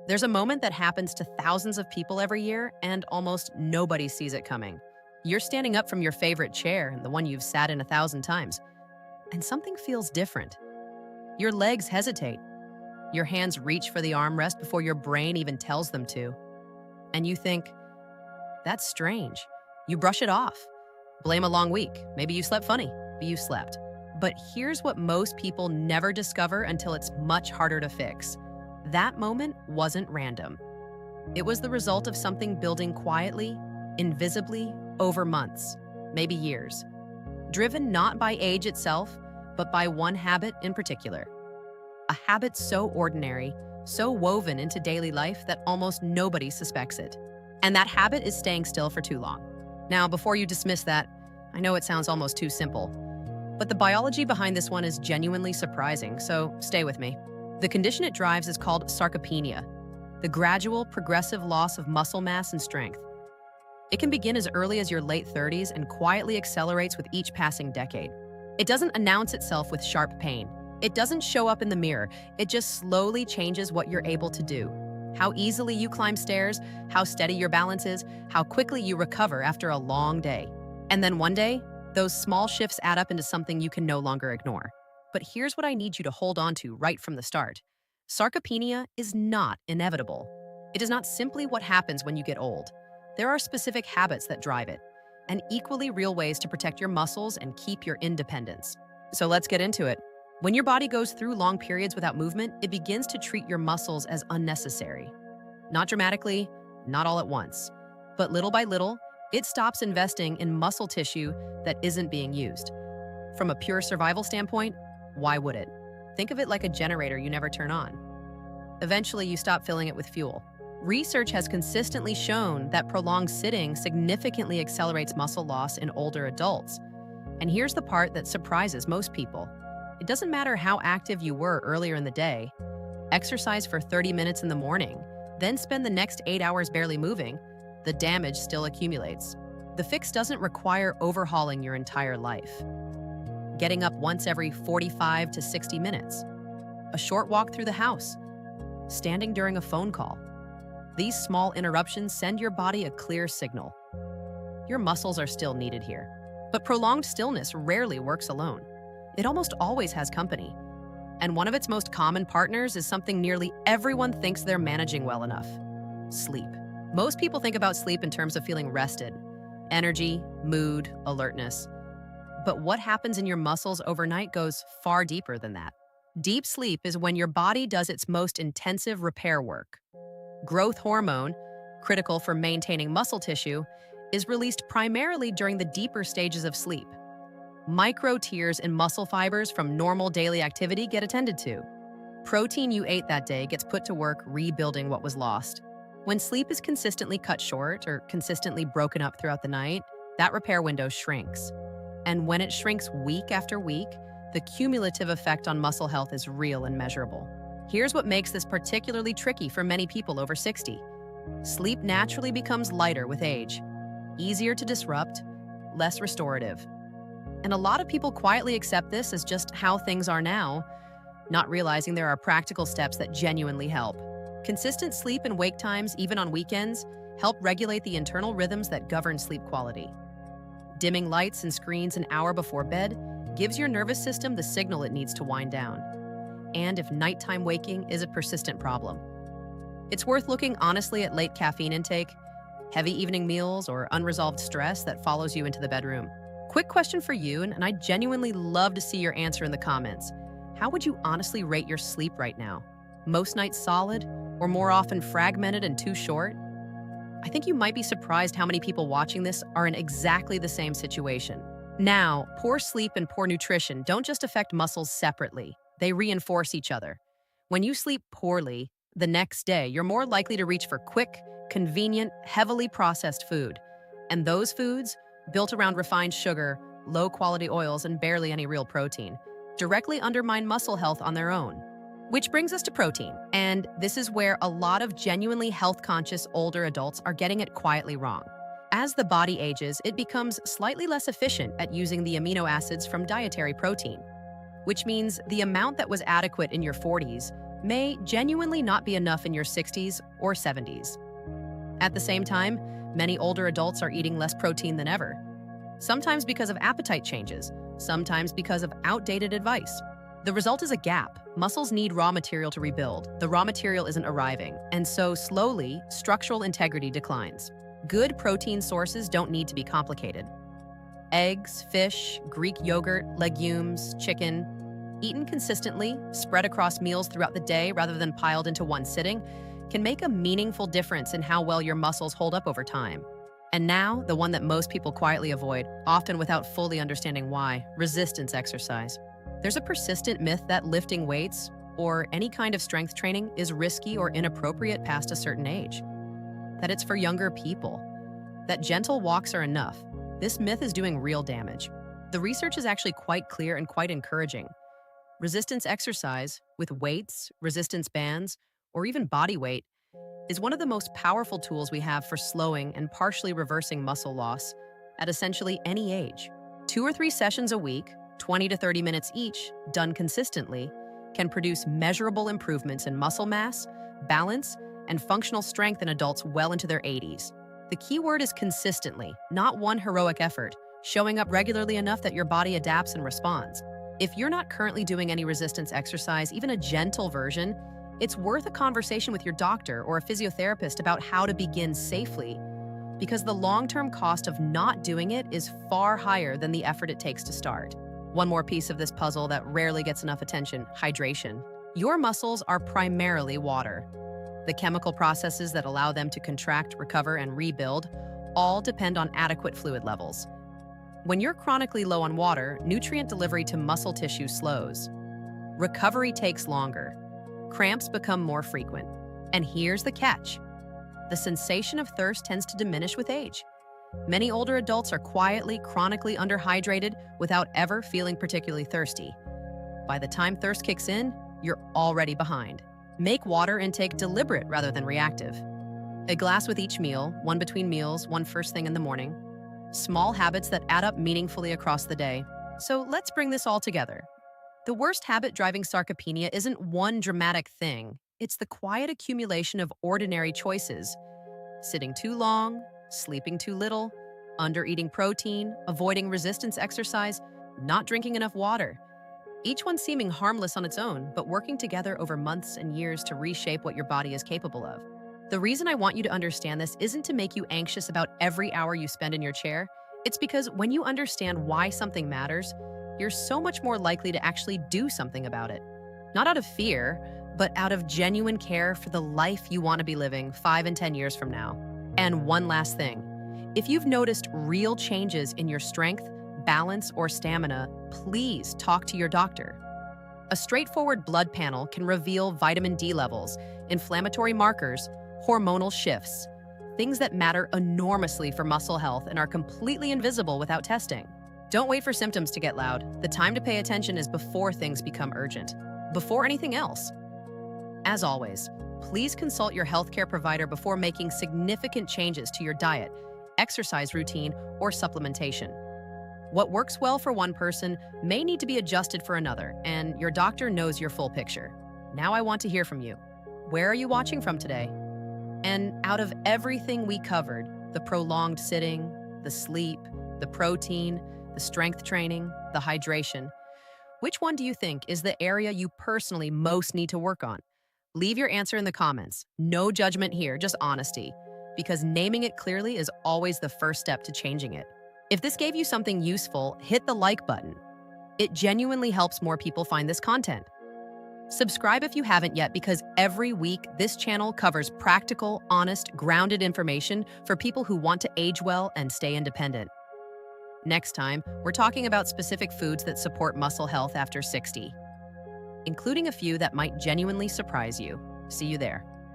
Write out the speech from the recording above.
There's a moment that happens to thousands of people every year, and almost nobody sees it coming. You're standing up from your favorite chair, the one you've sat in 1,000 times, and something feels different. Your legs hesitate. Your hands reach for the armrest before your brain even tells them to. And you think, that's strange. You brush it off. Blame a long week. Maybe you slept funny. Maybe you slept. But here's what most people never discover until it's much harder to fix. That moment wasn't random. It was the result of something building quietly, invisibly, over months, maybe years. Driven not by age itself, but by one habit in particular. A habit so ordinary, so woven into daily life that almost nobody suspects it. And that habit is staying still for too long. Now, before you dismiss that, I know it sounds almost too simple, but the biology behind this one is genuinely surprising, so stay with me. The condition it drives is called sarcopenia, the gradual, progressive loss of muscle mass and strength. It can begin as early as your late 30s and quietly accelerates with each passing decade. It doesn't announce itself with sharp pain. It doesn't show up in the mirror. It just slowly changes what you're able to do. How easily you climb stairs, how steady your balance is, how quickly you recover after a long day. And then one day, those small shifts add up into something you can no longer ignore. But here's what I need you to hold on to right from the start. Sarcopenia is not inevitable. It is not simply what happens when you get old. There are specific habits that drive it, and equally real ways to protect your muscles and keep your independence. So let's get into it. When your body goes through long periods without movement, it begins to treat your muscles as unnecessary. Not dramatically, not all at once, but little by little, it stops investing in muscle tissue that isn't being used. From a pure survival standpoint, why would it? Think of it like a generator you never turn on. Eventually, you stop filling it with fuel. Research has consistently shown that prolonged sitting significantly accelerates muscle loss in older adults. And here's the part that surprises most people. It doesn't matter how active you were earlier in the day. Exercise for 30 minutes in the morning, then spend the next 8 hours barely moving. The damage still accumulates. The fix doesn't require overhauling your entire life. Getting up once every 45 to 60 minutes. A short walk through the house. Standing during a phone call. These small interruptions send your body a clear signal. Your muscles are still needed here. But prolonged stillness rarely works alone. It almost always has company. And one of its most common partners is something nearly everyone thinks they're managing well enough: sleep. Most people think about sleep in terms of feeling rested, energy, mood, alertness. But what happens in your muscles overnight goes far deeper than that. Deep sleep is when your body does its most intensive repair work. Growth hormone, critical for maintaining muscle tissue, is released primarily during the deeper stages of sleep. Micro tears in muscle fibers from normal daily activity get attended to. Protein you ate that day gets put to work rebuilding what was lost. When sleep is consistently cut short or consistently broken up throughout the night, that repair window shrinks. And when it shrinks week after week, the cumulative effect on muscle health is real and measurable. Here's what makes this particularly tricky for many people over 60. Sleep naturally becomes lighter with age, easier to disrupt, less restorative. And a lot of people quietly accept this as just how things are now, not realizing there are practical steps that genuinely help. Consistent sleep and wake times, even on weekends, help regulate the internal rhythms that govern sleep quality. Dimming lights and screens an hour before bed gives your nervous system the signal it needs to wind down. And if nighttime waking is a persistent problem, it's worth looking honestly at late caffeine intake, heavy evening meals, or unresolved stress that follows you into the bedroom. Quick question for you, and I'd genuinely love to see your answer in the comments. How would you honestly rate your sleep right now? Most nights solid, or more often fragmented and too short? I think you might be surprised how many people watching this are in exactly the same situation. Now, poor sleep and poor nutrition don't just affect muscles separately. They reinforce each other. When you sleep poorly, the next day, you're more likely to reach for quick, convenient, heavily processed food. And those foods, built around refined sugar, low-quality oils, and barely any real protein, directly undermine muscle health on their own. Which brings us to protein, and this is where a lot of genuinely health-conscious older adults are getting it quietly wrong. As the body ages, it becomes slightly less efficient at using the amino acids from dietary protein, which means the amount that was adequate in your 40s may genuinely not be enough in your 60s or 70s. At the same time, many older adults are eating less protein than ever, sometimes because of appetite changes, sometimes because of outdated advice. The result is a gap. Muscles need raw material to rebuild. The raw material isn't arriving, and so slowly, structural integrity declines. Good protein sources don't need to be complicated. Eggs, fish, Greek yogurt, legumes, chicken, eaten consistently, spread across meals throughout the day rather than piled into one sitting, can make a meaningful difference in how well your muscles hold up over time. And now, the one that most people quietly avoid, often without fully understanding why: resistance exercise. There's a persistent myth that lifting weights or any kind of strength training is risky or inappropriate past a certain age, that it's for younger people, that gentle walks are enough. This myth is doing real damage. The research is actually quite clear and quite encouraging. Resistance exercise, with weights, resistance bands, or even body weight, is one of the most powerful tools we have for slowing and partially reversing muscle loss at essentially any age. 2 or 3 sessions a week, 20 to 30 minutes each, done consistently, can produce measurable improvements in muscle mass, balance, and functional strength in adults well into their 80s. The key word is consistently, not one heroic effort, showing up regularly enough that your body adapts and responds. If you're not currently doing any resistance exercise, even a gentle version, it's worth a conversation with your doctor or a physiotherapist about how to begin safely, because the long-term cost of not doing it is far higher than the effort it takes to start. One more piece of this puzzle that rarely gets enough attention: hydration. Your muscles are primarily water. The chemical processes that allow them to contract, recover, and rebuild all depend on adequate fluid levels. When you're chronically low on water, nutrient delivery to muscle tissue slows. Recovery takes longer. Cramps become more frequent. And here's the catch: the sensation of thirst tends to diminish with age. Many older adults are quietly, chronically underhydrated without ever feeling particularly thirsty. By the time thirst kicks in, you're already behind. Make water intake deliberate rather than reactive. A glass with each meal, one between meals, one first thing in the morning. Small habits that add up meaningfully across the day. So let's bring this all together. The worst habit driving sarcopenia isn't one dramatic thing. It's the quiet accumulation of ordinary choices. Sitting too long, sleeping too little, under-eating protein, avoiding resistance exercise, not drinking enough water. Each one seeming harmless on its own, but working together over months and years to reshape what your body is capable of. The reason I want you to understand this isn't to make you anxious about every hour you spend in your chair. It's because when you understand why something matters, you're so much more likely to actually do something about it. Not out of fear, but out of genuine care for the life you want to be living 5 and 10 years from now. And one last thing: if you've noticed real changes in your strength, balance, or stamina, please talk to your doctor. A straightforward blood panel can reveal vitamin D levels, inflammatory markers, hormonal shifts, things that matter enormously for muscle health and are completely invisible without testing. Don't wait for symptoms to get loud. The time to pay attention is before things become urgent, before anything else. As always, please consult your healthcare provider before making significant changes to your diet, exercise routine, or supplementation. What works well for one person may need to be adjusted for another, and your doctor knows your full picture. Now I want to hear from you. Where are you watching from today? And out of everything we covered, the prolonged sitting, the sleep, the protein, the strength training, the hydration, which one do you think is the area you personally most need to work on? Leave your answer in the comments. No judgment here, just honesty, because naming it clearly is always the first step to changing it. If this gave you something useful, hit the like button. It genuinely helps more people find this content. Subscribe if you haven't yet, because every week this channel covers practical, honest, grounded information for people who want to age well and stay independent. Next time, we're talking about specific foods that support muscle health after 60, including a few that might genuinely surprise you. See you there.